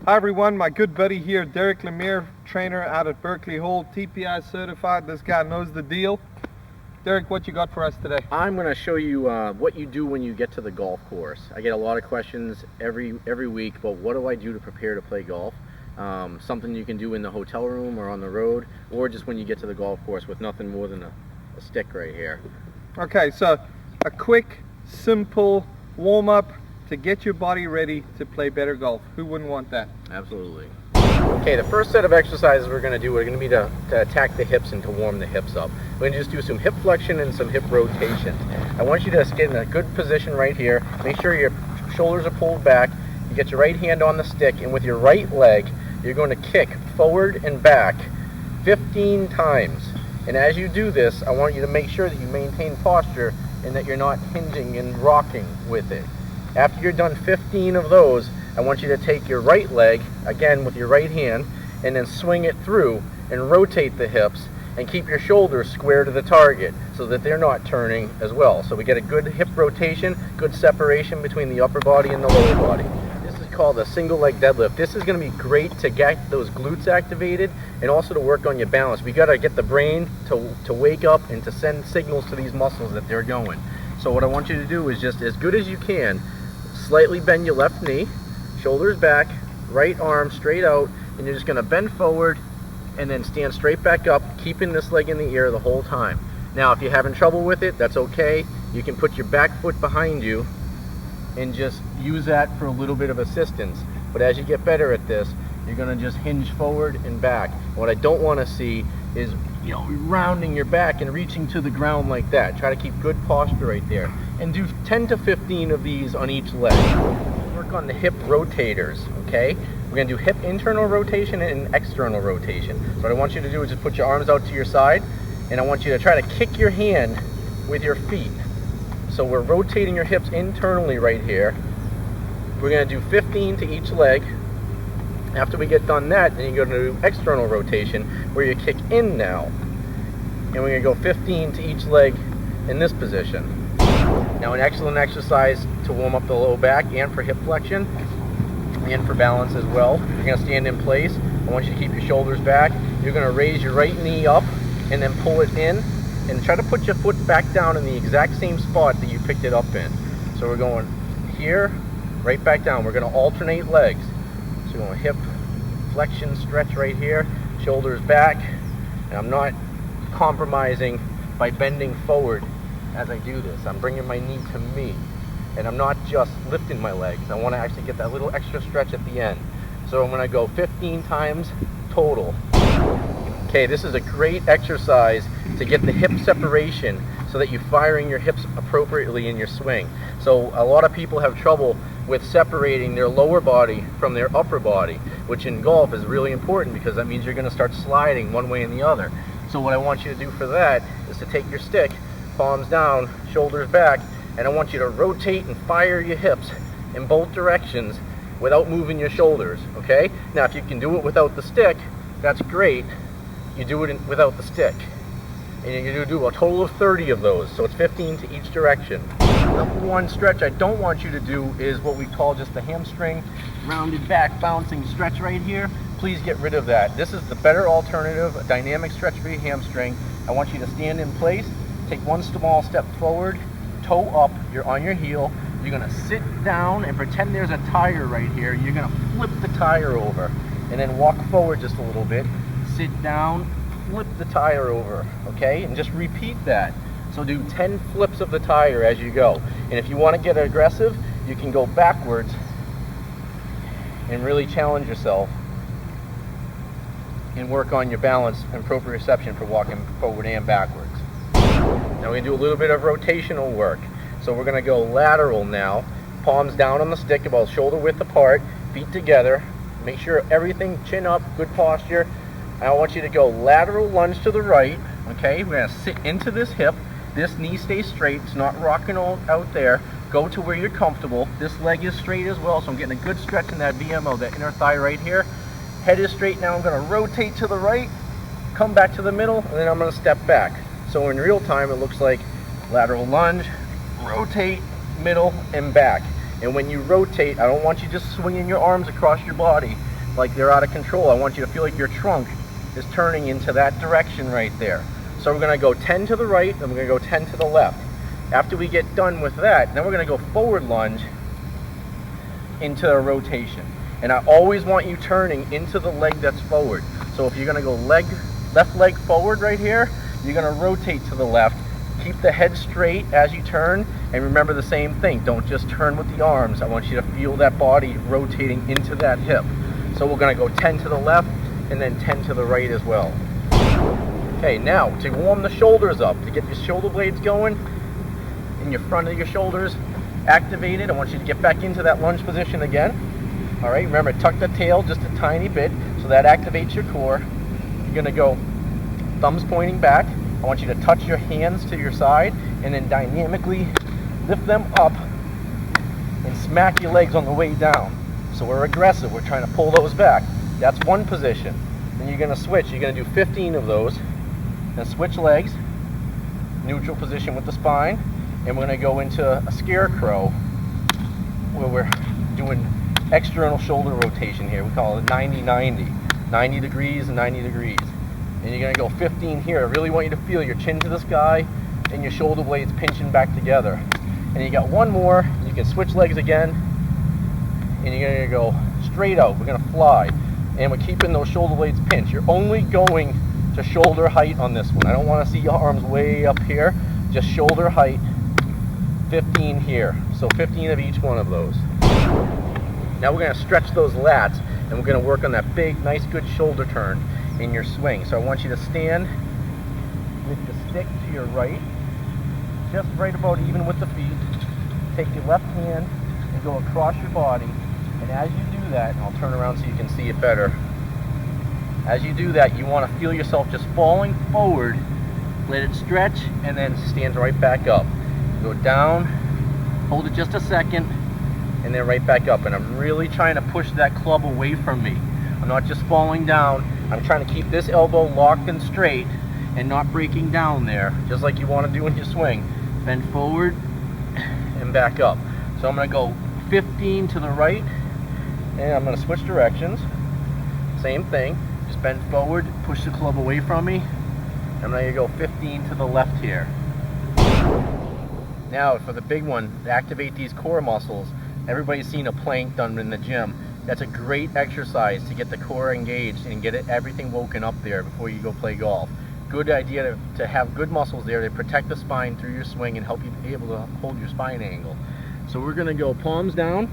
Hi everyone, my good buddy here, Derek Lemire, trainer out at Berkeley Hall, TPI certified. This guy knows the deal. Derek, what you got for us today? I'm going to show you what you do when you get to the golf course. I get a lot of questions every week about what do I do to prepare to play golf. Something you can do in the hotel room or on the road, or just when you get to the golf course with nothing more than a stick right here. Okay, so a quick, simple warm-up to get your body ready to play better golf. Who wouldn't want that? Absolutely. Okay, the first set of exercises we're going to do are going to be to attack the hips and to warm the hips up. We're going to just do some hip flexion and some hip rotation. I want you to get in a good position right here. Make sure your shoulders are pulled back. You get your right hand on the stick, and with your right leg, you're going to kick forward and back 15 times. And as you do this, I want you to make sure that you maintain posture and that you're not hinging and rocking with it. After you're done 15 of those, I want you to take your right leg, again with your right hand, and then swing it through and rotate the hips and keep your shoulders square to the target so that they're not turning as well. So we get a good hip rotation, good separation between the upper body and the lower body. This is called a single leg deadlift. This is going to be great to get those glutes activated and also to work on your balance. We got to get the brain to wake up and to send signals to these muscles that they're going. So what I want you to do is just as good as you can, slightly bend your left knee, shoulders back, right arm straight out, and you're just going to bend forward and then stand straight back up, keeping this leg in the air the whole time. Now if you're having trouble with it, that's okay. You can put your back foot behind you and just use that for a little bit of assistance. But as you get better at this, you're going to just hinge forward and back. What I don't want to see is, you know, rounding your back and reaching to the ground like that. Try to keep good posture right there. And do 10 to 15 of these on each leg. Work on the hip rotators, okay? We're going to do hip internal rotation and external rotation. So what I want you to do is just put your arms out to your side, and I want you to try to kick your hand with your feet. So we're rotating your hips internally right here. We're going to do 15 to each leg. After we get done that, then you're going to do external rotation where you kick in now. And we're going to go 15 to each leg in this position. Now an excellent exercise to warm up the low back and for hip flexion and for balance as well. You're going to stand in place. I want you to keep your shoulders back. You're going to raise your right knee up and then pull it in and try to put your foot back down in the exact same spot that you picked it up in. So we're going here, right back down. We're going to alternate legs. So we're going hip flexion stretch right here, shoulders back, and I'm not compromising by bending forward as I do this. I'm bringing my knee to me, and I'm not just lifting my legs. I want to actually get that little extra stretch at the end. So I'm going to go 15 times total. Okay, this is a great exercise to get the hip separation so that you're firing your hips appropriately in your swing. So a lot of people have trouble with separating their lower body from their upper body, which in golf is really important because that means you're going to start sliding one way and the other. So what I want you to do for that is to take your stick, palms down, shoulders back, and I want you to rotate and fire your hips in both directions without moving your shoulders, okay? Now if you can do it without the stick, that's great. You do it without the stick. And you're going to do a total of 30 of those, so it's 15 to each direction. Number one stretch I don't want you to do is what we call just the hamstring, rounded back, bouncing stretch right here. Please get rid of that. This is the better alternative, a dynamic stretch for your hamstring. I want you to stand in place, take one small step forward, toe up, you're on your heel. You're going to sit down and pretend there's a tire right here. You're going to flip the tire over and then walk forward just a little bit. Sit down, flip the tire over, okay? And just repeat that. So do 10 flips of the tire as you go. And if you want to get aggressive, you can go backwards and really challenge yourself and work on your balance and proprioception for walking forward and backwards. Now we're going to do a little bit of rotational work. So we're going to go lateral now. Palms down on the stick about shoulder width apart, feet together. Make sure everything, chin up, good posture. I want you to go lateral lunge to the right, okay? We're going to sit into this hip. This knee stays straight. It's not rocking out there. Go to where you're comfortable. This leg is straight as well, so I'm getting a good stretch in that VMO, that inner thigh right here. Head is straight now. I'm going to rotate to the right, come back to the middle, and then I'm going to step back. So in real time, it looks like lateral lunge, rotate, middle, and back. And when you rotate, I don't want you just swinging your arms across your body. like they're out of control. I want you to feel like your trunk is turning into that direction right there. So we're going to go 10 to the right, and we're going to go 10 to the left. After we get done with that, then we're going to go forward lunge into a rotation. And I always want you turning into the leg that's forward. So if you're going to go left leg forward right here, you're going to rotate to the left. Keep the head straight as you turn, and remember the same thing. Don't just turn with the arms. I want you to feel that body rotating into that hip. So we're going to go 10 to the left and then 10 to the right as well. Okay, now to warm the shoulders up, to get your shoulder blades going in your front of your shoulders activated, I want you to get back into that lunge position again. All right, remember, tuck the tail just a tiny bit so that activates your core. You're going to go thumbs pointing back. I want you to touch your hands to your side and then dynamically lift them up and smack your legs on the way down. So we're aggressive, we're trying to pull those back. That's one position. Then you're going to switch, you're going to do 15 of those. Then switch legs, neutral position with the spine, and we're going to go into a scarecrow where we're doing external shoulder rotation here. We call it 90-90, 90 degrees and 90 degrees. And you're going to go 15 here. I really want you to feel your chin to the sky and your shoulder blades pinching back together. And you got one more. You can switch legs again, and you're going to go straight out. We're going to fly, and we're keeping those shoulder blades pinched. You're only going to shoulder height on this one. I don't want to see your arms way up here. Just shoulder height. 15 here. So 15 of each one of those. Now we're going to stretch those lats, and we're going to work on that big, nice, good shoulder turn in your swing. So I want you to stand with the stick to your right, just right about even with the feet. Take your left hand and go across your body, and as you do that, and I'll turn around so you can see it better. As you do that, you want to feel yourself just falling forward, let it stretch, and then stand right back up. Go down, hold it just a second, and then right back up. And I'm really trying to push that club away from me. I'm not just falling down. I'm trying to keep this elbow locked and straight and not breaking down there, just like you want to do in your swing. Bend forward and back up. So I'm going to go 15 to the right, and I'm going to switch directions. Same thing. Just bend forward, push the club away from me. I'm going to go 15 to the left here. Now for the big one, to activate these core muscles. Everybody's seen a plank done in the gym. That's a great exercise to get the core engaged and get everything woken up there before you go play golf. Good idea to have good muscles there to protect the spine through your swing and help you be able to hold your spine angle. So we're going to go palms down,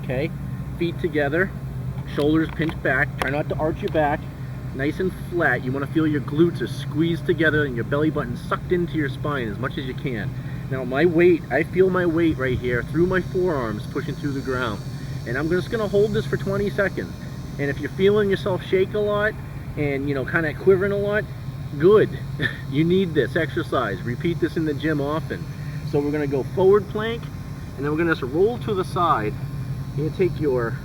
okay, feet together, shoulders pinched back. Try not to arch your back, nice and flat. You want to feel your glutes are squeezed together and your belly button sucked into your spine as much as you can. Now my weight, I feel my weight right here through my forearms pushing through the ground. And I'm just going to hold this for 20 seconds. And if you're feeling yourself shake a lot and, you know, kind of quivering a lot, good. You need this exercise. Repeat this in the gym often. So we're going to go forward plank, and then we're going to just roll to the side. You're going to take your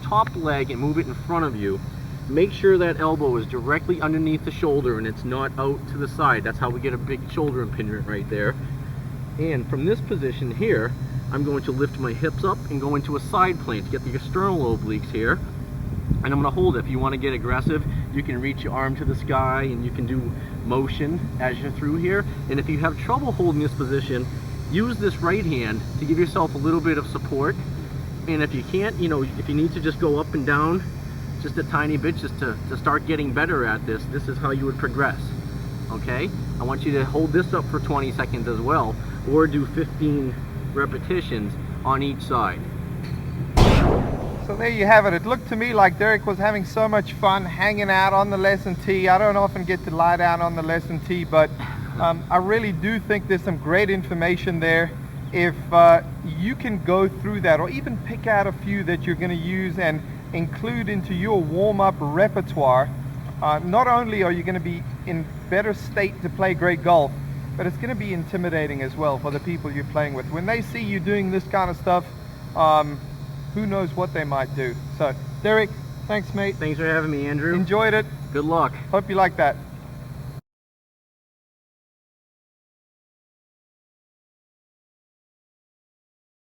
top leg and move it in front of you. Make sure that elbow is directly underneath the shoulder and it's not out to the side. That's how we get a big shoulder impingement right there. And from this position here, I'm going to lift my hips up and go into a side plank to get the external obliques here. And I'm going to hold it. If you want to get aggressive, you can reach your arm to the sky and you can do motion as you're through here. And if you have trouble holding this position, use this right hand to give yourself a little bit of support. And if you can't, you know, if you need to just go up and down just a tiny bit just to start getting better at this, this is how you would progress. Okay? I want you to hold this up for 20 seconds as well, or do 15 repetitions on each side. So there you have it. It looked to me like Derek was having so much fun hanging out on the lesson tee. I don't often get to lie down on the lesson tee, but I really do think there's some great information there. If you can go through that, or even pick out a few that you're going to use and include into your warm-up repertoire, not only are you going to be in better state to play great golf, but it's going to be intimidating as well for the people you're playing with. When they see you doing this kind of stuff, who knows what they might do. So, Derek, thanks mate. Thanks for having me, Andrew. Enjoyed it. Good luck. Hope you like that.